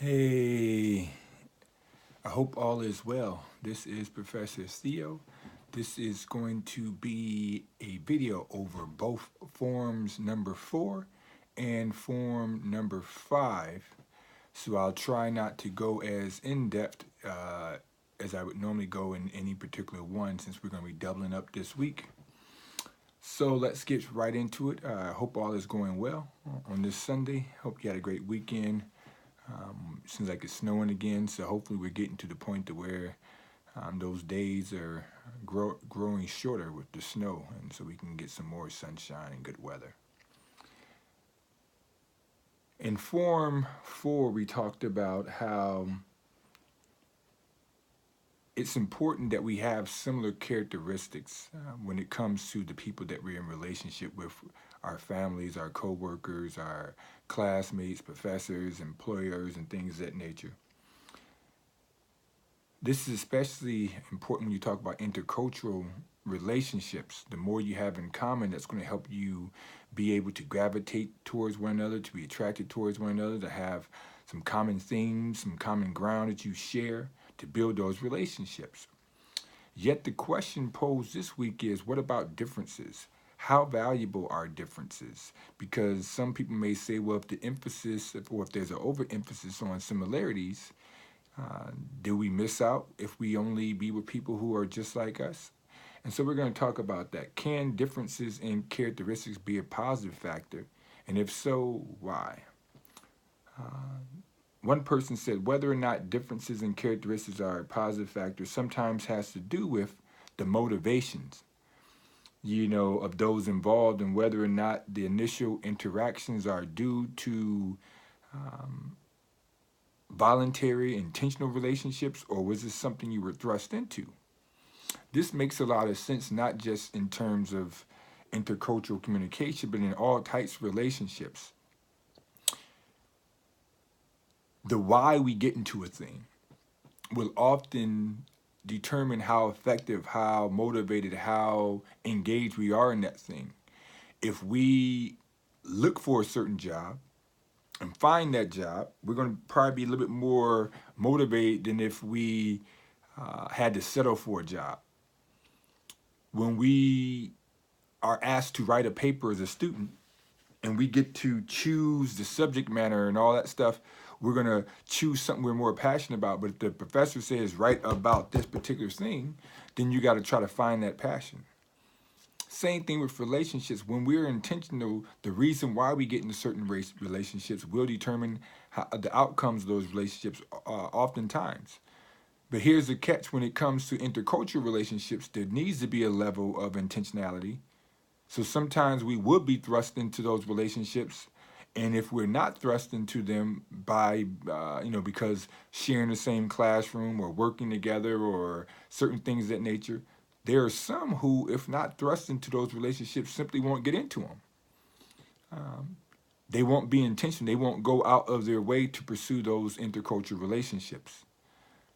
Hey, I hope all is well. This is Professor Theo. This is going to be a video over both forms number 4 and form number 5. So I'll try not to go as in-depth as I would normally go in any particular one since we're going to be doubling up this week. So let's get right into it. I hope all is going well on this Sunday. Hope you had a great weekend. Seems like it's snowing again, so hopefully we're getting to the point to where those days are growing shorter with the snow, and so we can get some more sunshine and good weather. In Form 4, we talked about how it's important that we have similar characteristics when it comes to the people that we're in relationship with, our families, our co-workers, our classmates, professors, employers, and things of that nature. This is especially important when you talk about intercultural relationships. The more you have in common, that's going to help you be able to gravitate towards one another, to be attracted towards one another, to have some common themes, some common ground that you share to build those relationships. Yet the question posed this week is, what about differences? How valuable are differences? Because some people may say, well, if the emphasis, or if there's an overemphasis on similarities, do we miss out if we only be with people who are just like us? And so we're going to talk about that. Can differences in characteristics be a positive factor? And if so, why? One person said whether or not differences in characteristics are a positive factor sometimes has to do with the motivations, of those involved, and whether or not the initial interactions are due to voluntary, intentional relationships, or was this something you were thrust into? This makes a lot of sense, not just in terms of intercultural communication, but in all types of relationships. The why we get into a thing will often determine how effective, how motivated, how engaged we are in that thing. If we look for a certain job and find that job, we're going to probably be a little bit more motivated than if we had to settle for a job. When we are asked to write a paper as a student and we get to choose the subject matter and all that stuff, we're going to choose something we're more passionate about. But if the professor says write about this particular thing, then you got to try to find that passion. Same thing with relationships. When we're intentional, the reason why we get into certain relationships will determine the outcomes of those relationships oftentimes. But here's the catch: when it comes to intercultural relationships, there needs to be a level of intentionality. So sometimes we would be thrust into those relationships, and if we're not thrust into them by, because sharing the same classroom or working together or certain things of that nature, there are some who, if not thrust into those relationships, simply won't get into them. They won't be intentional. They won't go out of their way to pursue those intercultural relationships.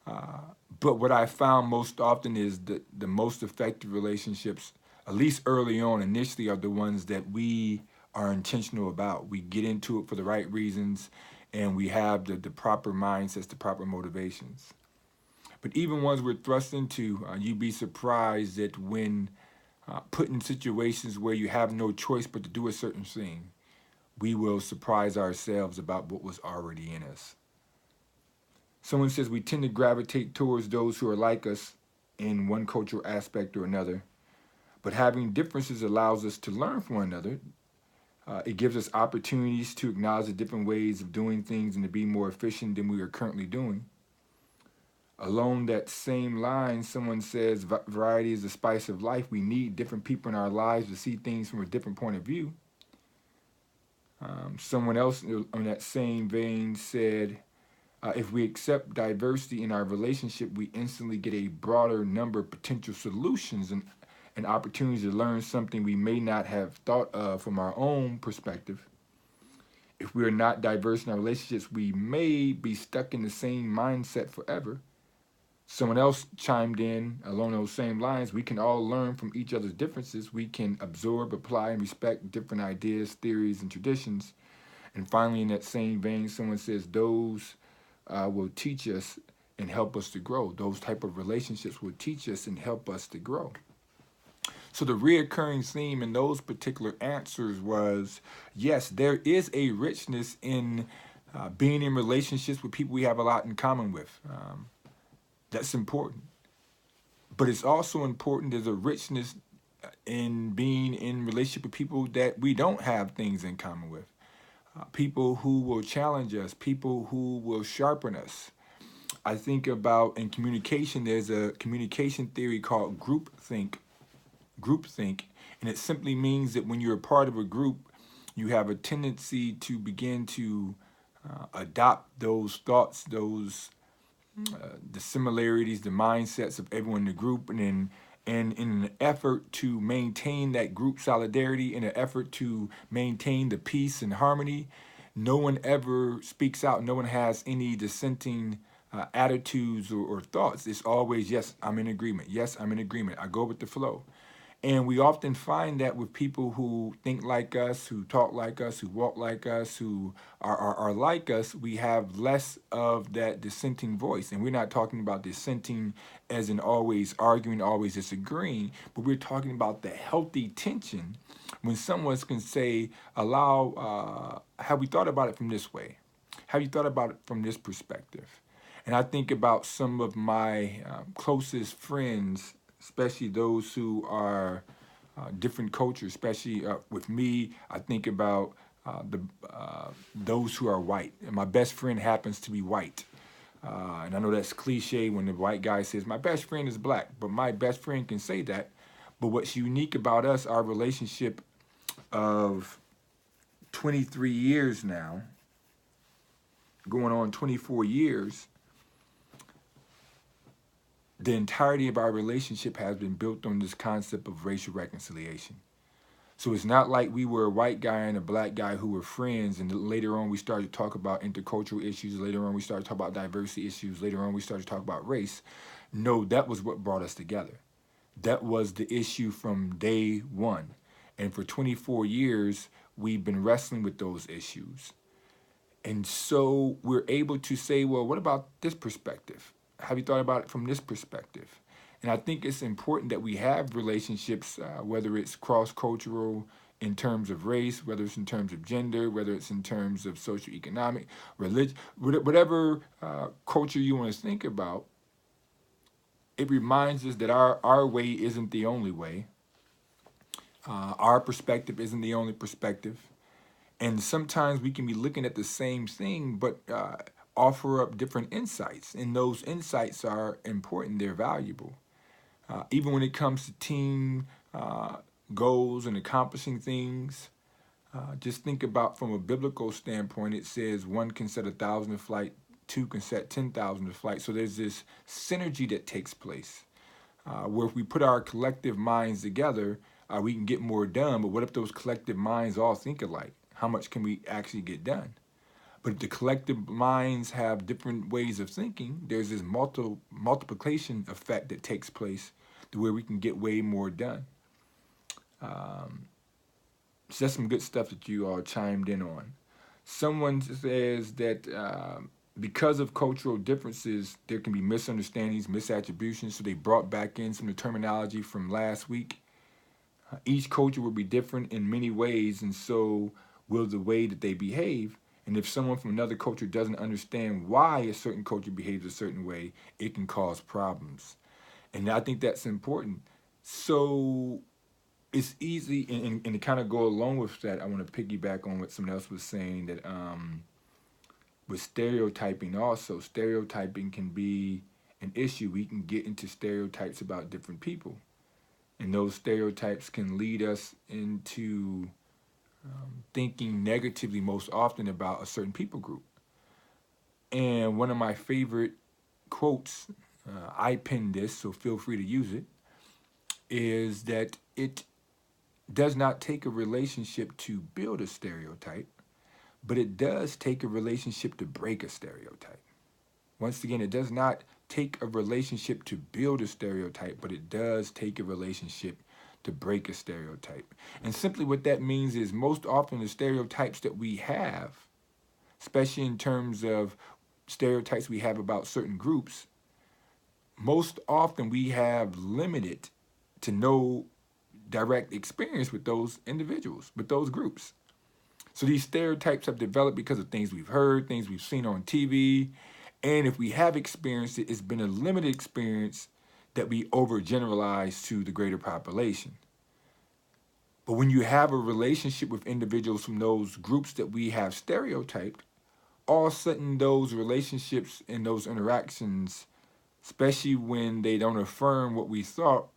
But what I found most often is that the most effective relationships, at least early on, initially, are the ones that we are intentional about. We get into it for the right reasons, and we have the proper mindsets, the proper motivations. But even ones we're thrust into, you'd be surprised that when put in situations where you have no choice but to do a certain thing, we will surprise ourselves about what was already in us. Someone says we tend to gravitate towards those who are like us in one cultural aspect or another, but having differences allows us to learn from one another. It gives us opportunities to acknowledge the different ways of doing things and to be more efficient than we are currently doing. Along that same line, someone says variety is the spice of life. We need different people in our lives to see things from a different point of view. Someone else on that same vein said, if we accept diversity in our relationship, we instantly get a broader number of potential solutions and opportunities to learn something we may not have thought of from our own perspective. If we are not diverse in our relationships, we may be stuck in the same mindset forever. Someone else chimed in along those same lines. We can all learn from each other's differences. We can absorb, apply, and respect different ideas, theories, and traditions. And finally, in that same vein, someone says those will teach us and help us to grow. Those type of relationships will teach us and help us to grow. So the reoccurring theme in those particular answers was, yes, there is a richness in being in relationships with people we have a lot in common with. That's important. But it's also important, there's a richness in being in relationship with people that we don't have things in common with. People who will challenge us, people who will sharpen us. I think about in communication, there's a communication theory called groupthink, and it simply means that when you're a part of a group, you have a tendency to begin to adopt those thoughts, those the similarities, the mindsets of everyone in the group, and in an effort to maintain that group solidarity, in an effort to maintain the peace and harmony, no one ever speaks out. No one has any dissenting attitudes or thoughts. It's always, yes, I'm in agreement. Yes, I'm in agreement. I go with the flow. And we often find that with people who think like us, who talk like us, who walk like us, who are like us, we have less of that dissenting voice. And we're not talking about dissenting as in always arguing, always disagreeing, but we're talking about the healthy tension when someone can say, have we thought about it from this way? Have you thought about it from this perspective? And I think about some of my closest friends, especially those who are different cultures, especially with me. I think about those who are white. And my best friend happens to be white. And I know that's cliche when the white guy says, my best friend is black, but my best friend can say that. But what's unique about us, our relationship of 23 years now, going on 24 years, the entirety of our relationship has been built on this concept of racial reconciliation. So it's not like we were a white guy and a black guy who were friends, and later on we started to talk about intercultural issues, later on we started to talk about diversity issues, later on we started to talk about race. No, that was what brought us together. That was the issue from day one. And for 24 years, we've been wrestling with those issues. And so we're able to say, well, what about this perspective? Have you thought about it from this perspective? And I think it's important that we have relationships, whether it's cross-cultural in terms of race, whether it's in terms of gender, whether it's in terms of socioeconomic, religion, whatever culture you want to think about. It reminds us that our way isn't the only way. Our perspective isn't the only perspective. And sometimes we can be looking at the same thing, but offer up different insights. And those insights are important, they're valuable. Even when it comes to team goals and accomplishing things, just think about from a biblical standpoint, it says one can set 1,000 to flight, two can set 10,000 to flight. So there's this synergy that takes place where if we put our collective minds together, we can get more done. But what if those collective minds all think alike? How much can we actually get done? But if the collective minds have different ways of thinking, there's this multiplication effect that takes place to where we can get way more done. So that's some good stuff that you all chimed in on. Someone says that because of cultural differences, there can be misunderstandings, misattributions. So they brought back in some of the terminology from last week. Each culture will be different in many ways, and so will the way that they behave. And if someone from another culture doesn't understand why a certain culture behaves a certain way, it can cause problems. And I think that's important. So it's easy, and to kind of go along with that, I want to piggyback on what someone else was saying, that with stereotyping also, stereotyping can be an issue. We can get into stereotypes about different people. And those stereotypes can lead us into thinking negatively most often about a certain people group. And one of my favorite quotes, I pinned this, so feel free to use it, is that it does not take a relationship to build a stereotype, but it does take a relationship to break a stereotype. Once again, it does not take a relationship to build a stereotype, but it does take a relationship to break a stereotype. And simply what that means is most often the stereotypes that we have, especially in terms of stereotypes we have about certain groups, most often we have limited to no direct experience with those individuals, with those groups. So these stereotypes have developed because of things we've heard, things we've seen on TV. And if we have experienced it, it's been a limited experience that we overgeneralize to the greater population. But when you have a relationship with individuals from those groups that we have stereotyped, all of a sudden those relationships and those interactions, especially when they don't affirm what we thought,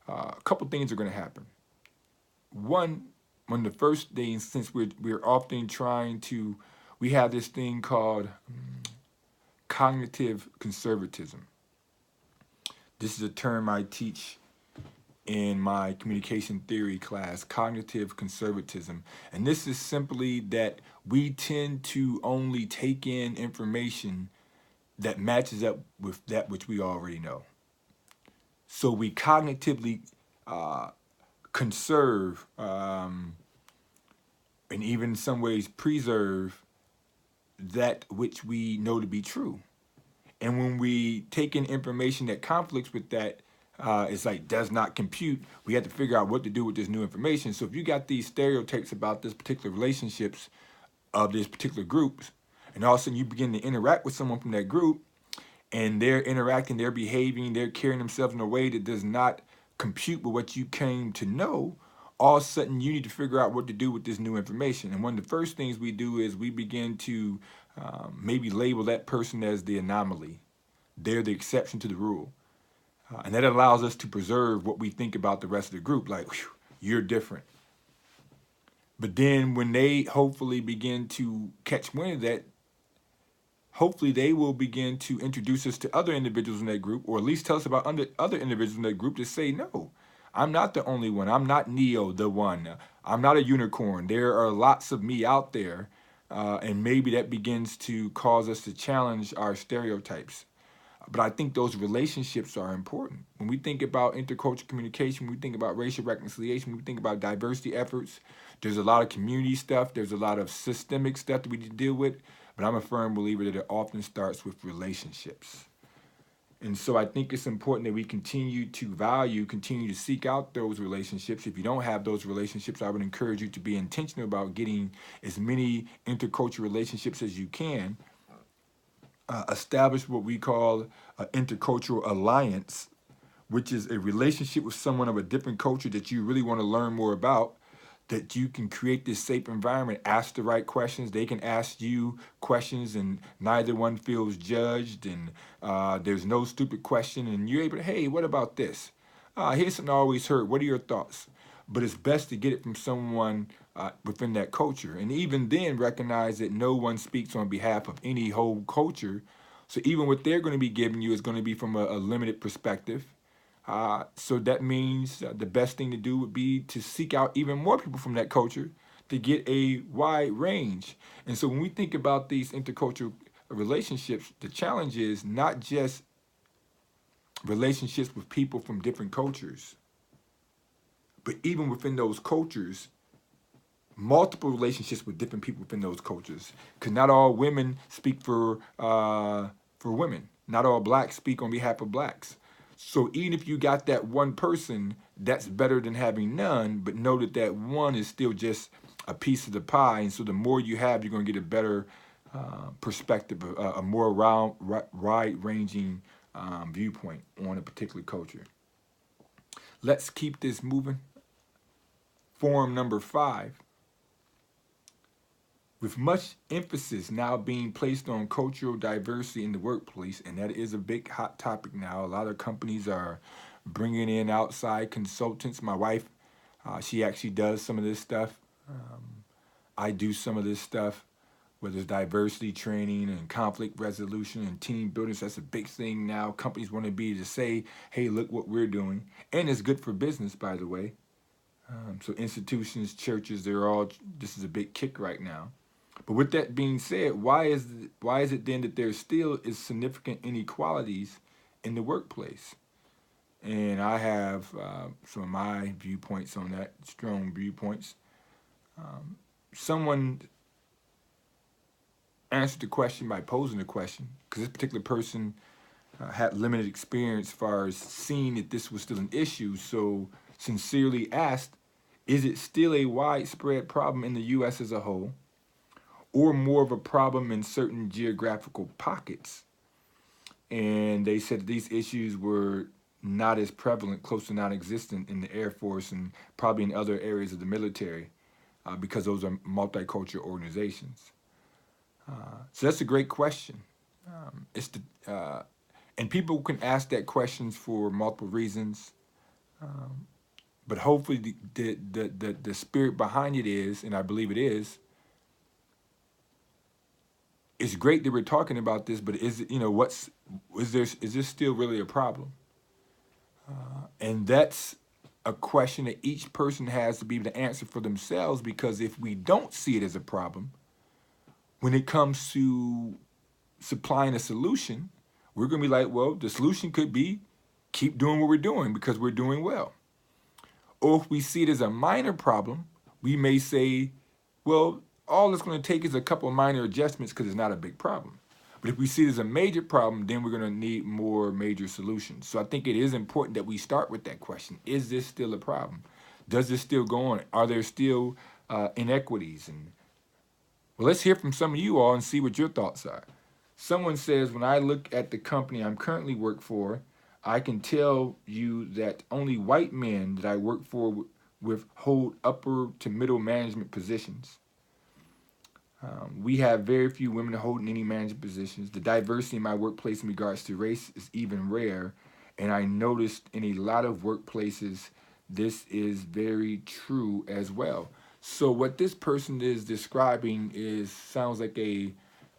a couple things are going to happen. One, one of the first things, since we're often trying to, we have this thing called cognitive conservatism. This is a term I teach in my communication theory class, cognitive conservatism. And this is simply that we tend to only take in information that matches up with that which we already know. So we cognitively conserve and even in some ways preserve that which we know to be true. And when we take in information that conflicts with that, it's like does not compute. We have to figure out what to do with this new information. So if you got these stereotypes about this particular relationships of this particular groups, and all of a sudden you begin to interact with someone from that group, and they're interacting, they're behaving, they're carrying themselves in a way that does not compute with what you came to know, all of a sudden you need to figure out what to do with this new information. And one of the first things we do is we begin to maybe label that person as the anomaly. They're the exception to the rule. And that allows us to preserve what we think about the rest of the group, like, whew, you're different. But then when they hopefully begin to catch wind of that, hopefully they will begin to introduce us to other individuals in that group, or at least tell us about other individuals in that group to say, no, I'm not the only one. I'm not Neo, the one. I'm not a unicorn. There are lots of me out there. And maybe that begins to cause us to challenge our stereotypes. But I think those relationships are important. When we think about intercultural communication, when we think about racial reconciliation, when we think about diversity efforts, there's a lot of community stuff, there's a lot of systemic stuff that we need to deal with, but I'm a firm believer that it often starts with relationships. And so I think it's important that we continue to seek out those relationships. If you don't have those relationships, I would encourage you to be intentional about getting as many intercultural relationships as you can. Establish what we call an intercultural alliance, which is a relationship with someone of a different culture that you really want to learn more about, that you can create this safe environment, ask the right questions. They can ask you questions and neither one feels judged, and there's no stupid question, and you're able to, hey, what about this? Here's something I always heard. What are your thoughts? But it's best to get it from someone within that culture. And even then, recognize that no one speaks on behalf of any whole culture. So even what they're going to be giving you is going to be from a limited perspective. So that means the best thing to do would be to seek out even more people from that culture to get a wide range. And so when we think about these intercultural relationships, the challenge is not just relationships with people from different cultures, but even within those cultures, multiple relationships with different people within those cultures. Because not all women speak for women. Not all blacks speak on behalf of blacks. So even if you got that one person, that's better than having none, but know that that one is still just a piece of the pie. And so the more you have, you're going to get a better perspective, a more wide-ranging viewpoint on a particular culture. Let's keep this moving. Form number 5. With much emphasis now being placed on cultural diversity in the workplace, and that is a big hot topic now. A lot of companies are bringing in outside consultants. My wife, she actually does some of this stuff. I do some of this stuff, whether it's diversity training and conflict resolution and team building. So that's a big thing now. Companies want to be able to say, hey, look what we're doing. And it's good for business, by the way. So institutions, churches, this is a big kick right now. But with that being said, why is it then that there still is significant inequalities in the workplace? And I have some of my viewpoints on that, strong viewpoints. Someone answered the question by posing the question, because this particular person had limited experience as far as seeing that this was still an issue. So sincerely asked, is it still a widespread problem in the U.S. as a whole, or more of a problem in certain geographical pockets? And they said that these issues were not as prevalent, close to non-existent in the Air Force and probably in other areas of the military, because those are multicultural organizations. So that's a great question. It's and people can ask that questions for multiple reasons, but hopefully the spirit behind it is, and I believe it is, it's great that we're talking about this, but is it, is this still really a problem? And that's a question that each person has to be able to answer for themselves, because if we don't see it as a problem, when it comes to supplying a solution, we're going to be like, well, the solution could be keep doing what we're doing because we're doing well. Or if we see it as a minor problem, we may say, well, all it's going to take is a couple of minor adjustments because it's not a big problem. But if we see it as a major problem, then we're going to need more major solutions. So I think it is important that we start with that question. Is this still a problem? Does this still go on? Are there still inequities? And well, let's hear from some of you all and see what your thoughts are. Someone says, when I look at the company I'm currently work for, I can tell you that only white men that I work for with hold upper to middle management positions. We have very few women holding any management positions. The diversity in my workplace in regards to race is even rare. And I noticed in a lot of workplaces, this is very true as well. So what this person is describing sounds like a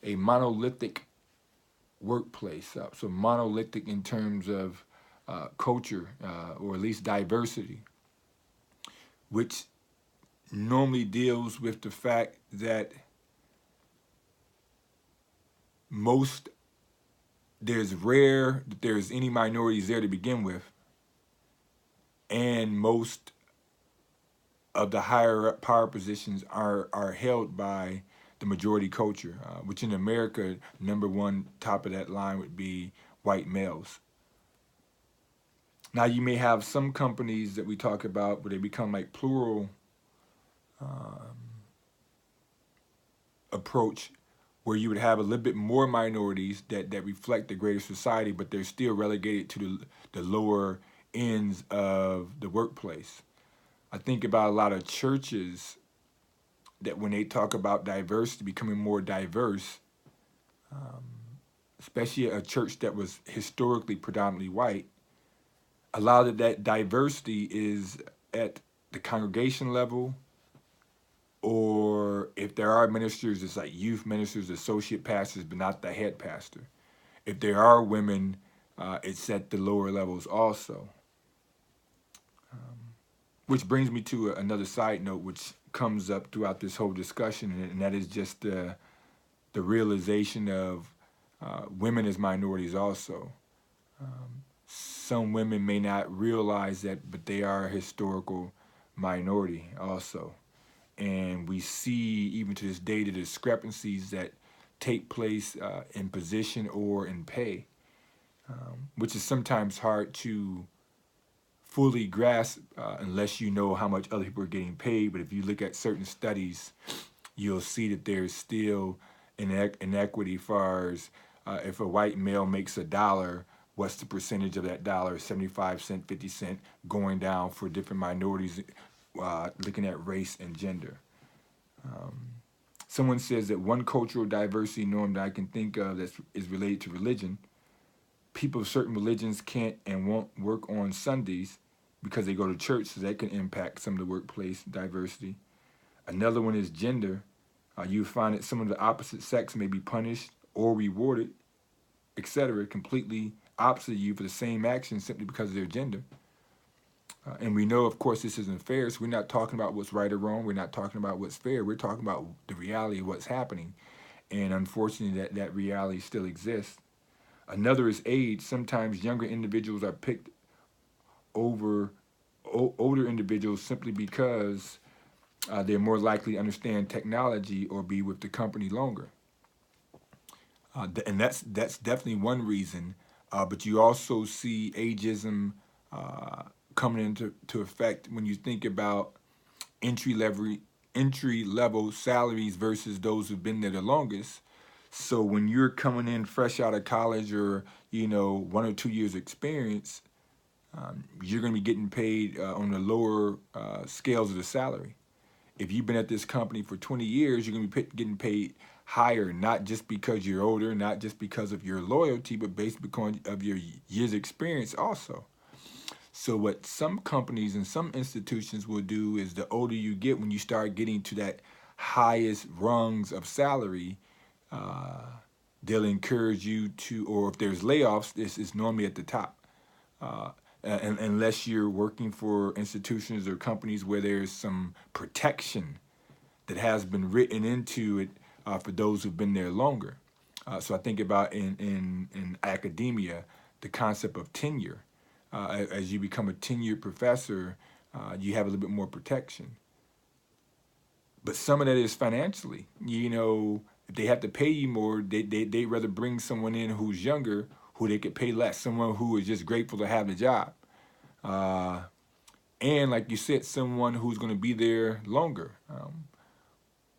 monolithic workplace. So monolithic in terms of culture, or at least diversity, which normally deals with the fact that rare that there's any minorities there to begin with, and most of the higher up power positions are held by the majority culture, which in America, number one top of that line would be white males. Now you may have some companies that we talk about where they become like plural approach, where you would have a little bit more minorities that reflect the greater society, but they're still relegated to the lower ends of the workplace. I think about a lot of churches that when they talk about diversity, becoming more diverse, especially a church that was historically predominantly white, a lot of that diversity is at the congregation level, or if there are ministers, it's like youth ministers, associate pastors, but not the head pastor. If there are women, it's at the lower levels also. Which brings me to another side note, which comes up throughout this whole discussion, and that is just the realization of women as minorities also. Some women may not realize that, but they are a historical minority also. And we see, even to this day, the discrepancies that take place in position or in pay, which is sometimes hard to fully grasp unless you know how much other people are getting paid. But if you look at certain studies, you'll see that there's still inequity as far as if a white male makes $1, what's the percentage of that dollar, 75 cents, 50 cents, going down for different minorities, looking at race and gender. Someone says that one cultural diversity norm that I can think of that is related to religion. People of certain religions can't and won't work on Sundays because they go to church, so that can impact some of the workplace diversity. Another one is gender. You find that some of the opposite sex may be punished or rewarded, etc., completely opposite of you for the same action simply because of their gender. And we know, of course, this isn't fair, so we're not talking about what's right or wrong. We're not talking about what's fair. We're talking about the reality of what's happening. And unfortunately, that reality still exists. Another is age. Sometimes younger individuals are picked over older individuals simply because they're more likely to understand technology or be with the company longer. And that's definitely one reason. But you also see ageism coming into effect when you think about entry level entry level salaries versus those who've been there the longest. So when you're coming in fresh out of college or 1 or 2 years experience, you're going to be getting paid on the lower scales of the salary. If you've been at this company for 20 years, you're going to be getting paid higher, not just because you're older, not just because of your loyalty, but based because of your years experience also. So what some companies and some institutions will do is the older you get, when you start getting to that highest rungs of salary, uh, they'll encourage you to, or if there's layoffs, this is normally at the top. Uh, Unless you're working for institutions or companies where there's some protection that has been written into it for those who've been there longer. So I think about in academia, the concept of tenure. As you become a tenured professor, you have a little bit more protection. But some of that is financially. If they have to pay you more, they'd rather bring someone in who's younger, who they could pay less, someone who is just grateful to have the job. Uh, and like you said, someone who's going to be there longer.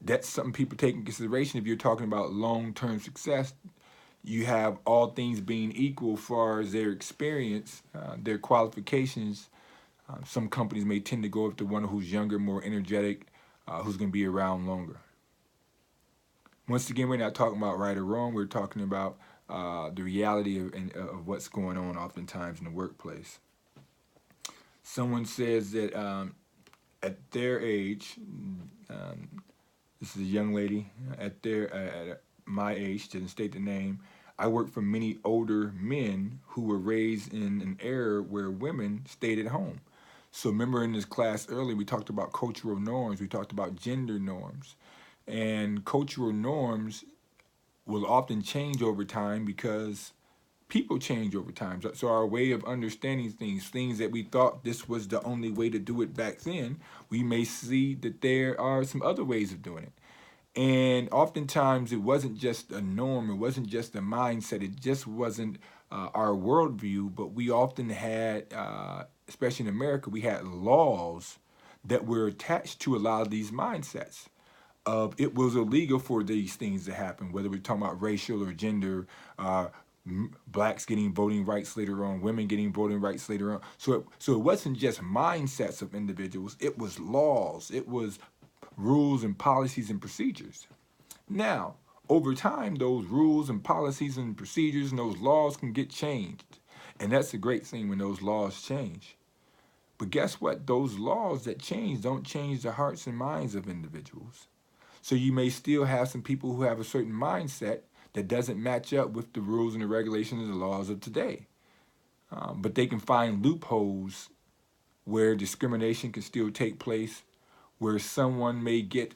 That's something people take in consideration if you're talking about long-term success. You have all things being equal as far as their experience, their qualifications. Some companies may tend to go after one who's younger, more energetic, who's going to be around longer. Once again, we're not talking about right or wrong. We're talking about the reality of what's going on oftentimes in the workplace. Someone says that at their age, um, this is a young lady at my age, didn't state the name. I work for many older men who were raised in an era where women stayed at home. So remember in this class earlier, we talked about cultural norms, we talked about gender norms. And cultural norms will often change over time because people change over time. So our way of understanding things that we thought this was the only way to do it back then, we may see that there are some other ways of doing it. And oftentimes it wasn't just a norm, it wasn't just a mindset, it just wasn't our worldview, but we often had, especially in America, we had laws that were attached to a lot of these mindsets of it was illegal for these things to happen, whether we're talking about racial or gender, blacks getting voting rights later on, women getting voting rights later on. So it wasn't just mindsets of individuals, it was laws, it was rules and policies and procedures. Now, over time, those rules and policies and procedures and those laws can get changed. And that's a great thing when those laws change. But guess what? Those laws that change don't change the hearts and minds of individuals. So you may still have some people who have a certain mindset that doesn't match up with the rules and the regulations and the laws of today. But they can find loopholes where discrimination can still take place, where someone may get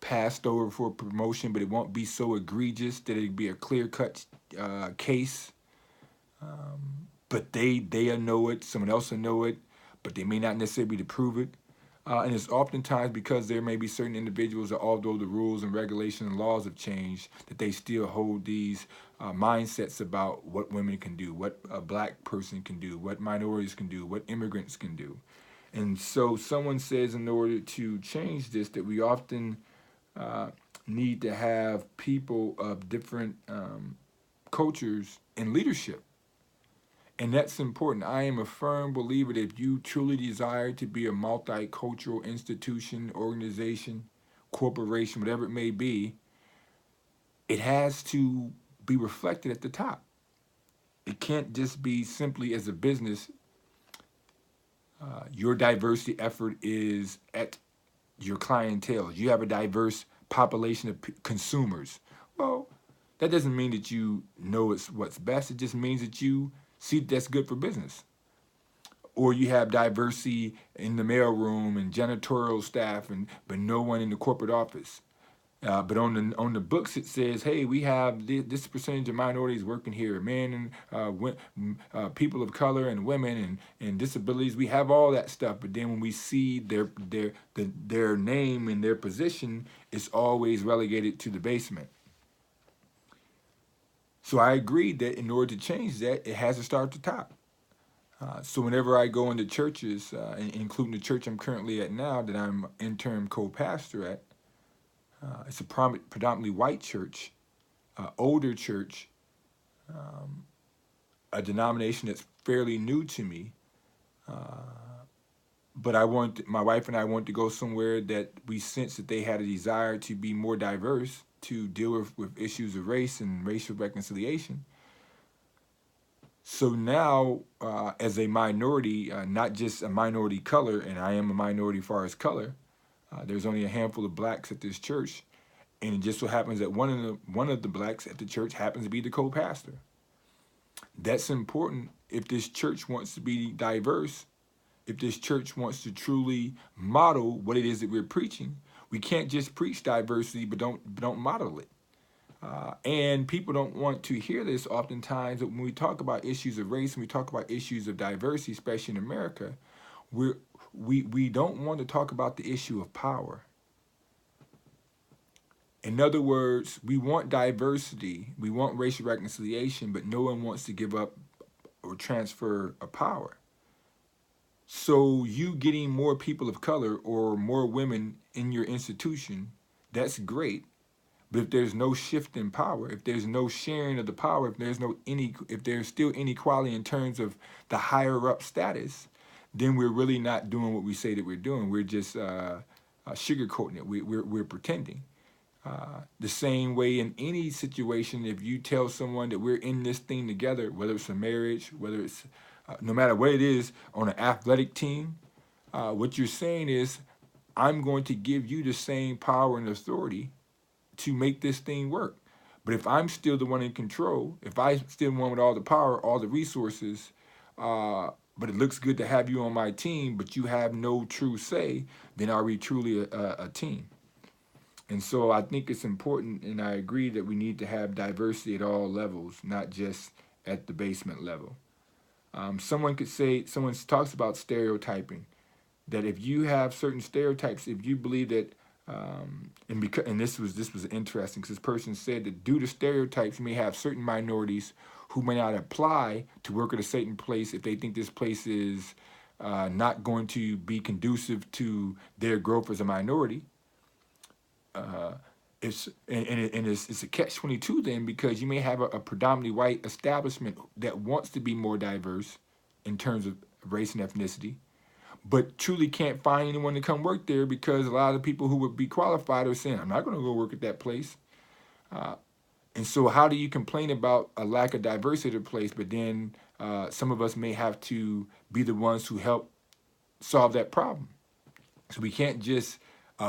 passed over for a promotion, but it won't be so egregious that it'd be a clear-cut case. But they know it, someone else will know it, but they may not necessarily be to prove it. And it's oftentimes because there may be certain individuals that although the rules and regulations and laws have changed, that they still hold these mindsets about what women can do, what a black person can do, what minorities can do, what immigrants can do. And so someone says in order to change this that we often uh, need to have people of different cultures in leadership. And that's important. I am a firm believer that if you truly desire to be a multicultural institution, organization, corporation, whatever it may be, it has to be reflected at the top. It can't just be simply as a business, your diversity effort is at your clientele. You have a diverse population of consumers. Well, that doesn't mean that you know it's what's best. It just means that you see that's good for business. Or you have diversity in the mailroom and janitorial staff, and but no one in the corporate office. But on the books it says, hey, we have this percentage of minorities working here, men and people of color and women and disabilities. We have all that stuff, but then when we see their name and their position, it's always relegated to the basement. So I agree that in order to change that, it has to start at the top. So whenever I go into churches, including the church I'm currently at now, that I'm interim co-pastor at, it's a predominantly white church, older church, a denomination that's fairly new to me. But my wife and I wanted to go somewhere that we sensed that they had a desire to be more diverse, to deal with issues of race and racial reconciliation. So now, as a minority, not just a minority color, and I am a minority as far as color, there's only a handful of blacks at this church, and it just so happens that one of the blacks at the church happens to be the co-pastor. That's important if this church wants to be diverse. If this church wants to truly model what it is that we're preaching, we can't just preach diversity but don't model it. And people don't want to hear this oftentimes. When we talk about issues of race and we talk about issues of diversity, especially in America, we don't want to talk about the issue of power. In other words, we want diversity, we want racial reconciliation, but no one wants to give up or transfer a power. So you getting more people of color or more women in your institution, that's great. But if there's no shift in power, if there's no sharing of the power, if there's still inequality in terms of the higher up status, then we're really not doing what we say that we're doing. We're just sugarcoating it. We're pretending. The same way in any situation, if you tell someone that we're in this thing together, whether it's a marriage, whether it's no matter what it is on an athletic team, what you're saying is, I'm going to give you the same power and authority to make this thing work. But if I'm still the one in control, if I'm still the one with all the power, all the resources, but it looks good to have you on my team, but you have no true say, then are we truly a team? And so I think it's important, and I agree that we need to have diversity at all levels, not just at the basement level. Someone talks about stereotyping, that if you have certain stereotypes, if you believe that, and this was interesting because this person said that due to stereotypes, you may have certain minorities who may not apply to work at a certain place if they think this place is not going to be conducive to their growth as a minority. It's a catch-22 then, because you may have a predominantly white establishment that wants to be more diverse in terms of race and ethnicity, but truly can't find anyone to come work there because a lot of the people who would be qualified are saying, I'm not going to go work at that place. And so how do you complain about a lack of diversity at a place, but then some of us may have to be the ones who help solve that problem? So we can't just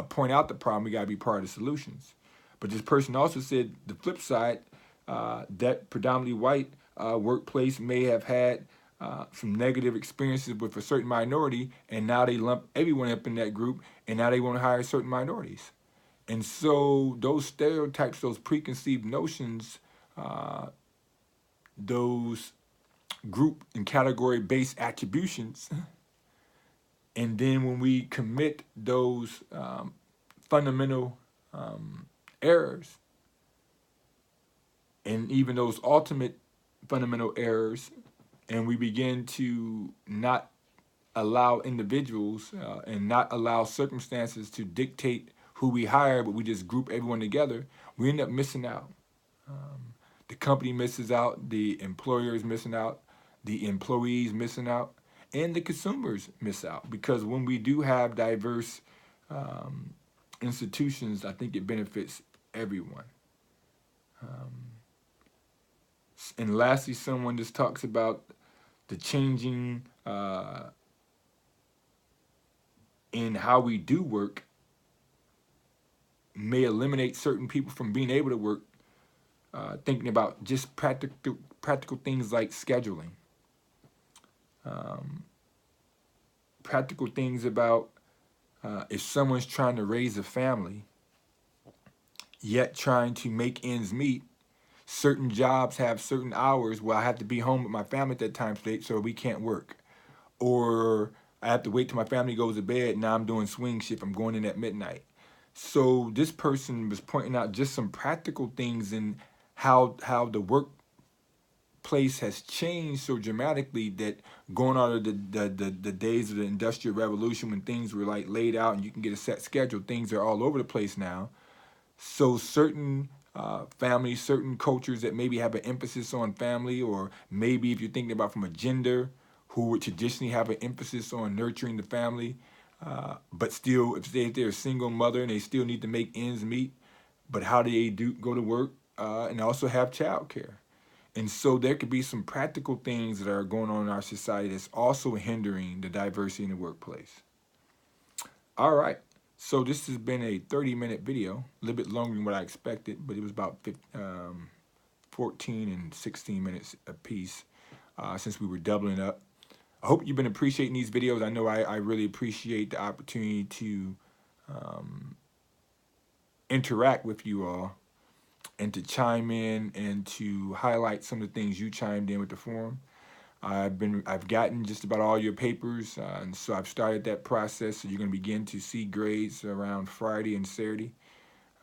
point out the problem, we got to be part of the solutions. But this person also said the flip side, that predominantly white workplace may have had some negative experiences with a certain minority, and now they lump everyone up in that group, and now they want to hire certain minorities. And so those stereotypes, those preconceived notions, those group and category-based attributions, and then when we commit those fundamental errors, and even those ultimate fundamental errors, and we begin to not allow individuals and not allow circumstances to dictate who we hire, but we just group everyone together, we end up missing out. The company misses out, the employer is missing out, the employees missing out, and the consumers miss out. Because when we do have diverse institutions, I think it benefits everyone. And lastly, someone just talks about the changing in how we do work may eliminate certain people from being able to work, thinking about just practical things like scheduling. Practical things about if someone's trying to raise a family, yet trying to make ends meet, certain jobs have certain hours where I have to be home with my family at that time, so we can't work. Or I have to wait till my family goes to bed, now I'm doing swing shift, I'm going in at midnight. So this person was pointing out just some practical things in how the work workplace has changed so dramatically that going out of the days of the Industrial Revolution when things were like laid out and you can get a set schedule, things are all over the place now. So certain families, certain cultures that maybe have an emphasis on family, or maybe if you're thinking about from a gender who would traditionally have an emphasis on nurturing the family, but still, if they're a single mother and they still need to make ends meet, but how do they do go to work and also have childcare? And so there could be some practical things that are going on in our society that's also hindering the diversity in the workplace. All right. So this has been a 30-minute video, a little bit longer than what I expected, but it was about 14 and 16 minutes a piece since we were doubling up. I hope you've been appreciating these videos. I know I really appreciate the opportunity to interact with you all and to chime in and to highlight some of the things you chimed in with the forum. I've gotten just about all your papers, and so I've started that process. So you're going to begin to see grades around Friday and Saturday.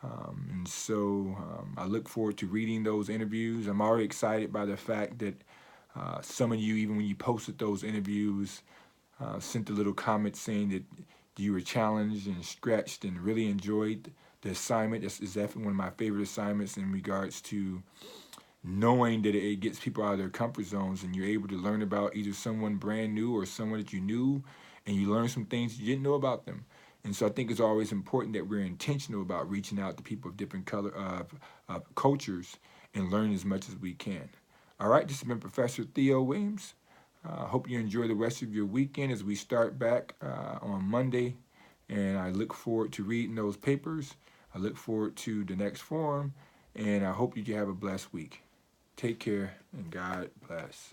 And so I look forward to reading those interviews. I'm already excited by the fact that some of you, even when you posted those interviews, sent a little comment saying that you were challenged and stretched and really enjoyed the assignment. This is definitely one of my favorite assignments in regards to knowing that it gets people out of their comfort zones and you're able to learn about either someone brand new or someone that you knew, and you learn some things you didn't know about them. And so I think it's always important that we're intentional about reaching out to people of different cultures and learn as much as we can. All right, this has been Professor Theo Williams. Hope you enjoy the rest of your weekend as we start back on Monday. And I look forward to reading those papers. I look forward to the next forum. And I hope you have a blessed week. Take care and God bless.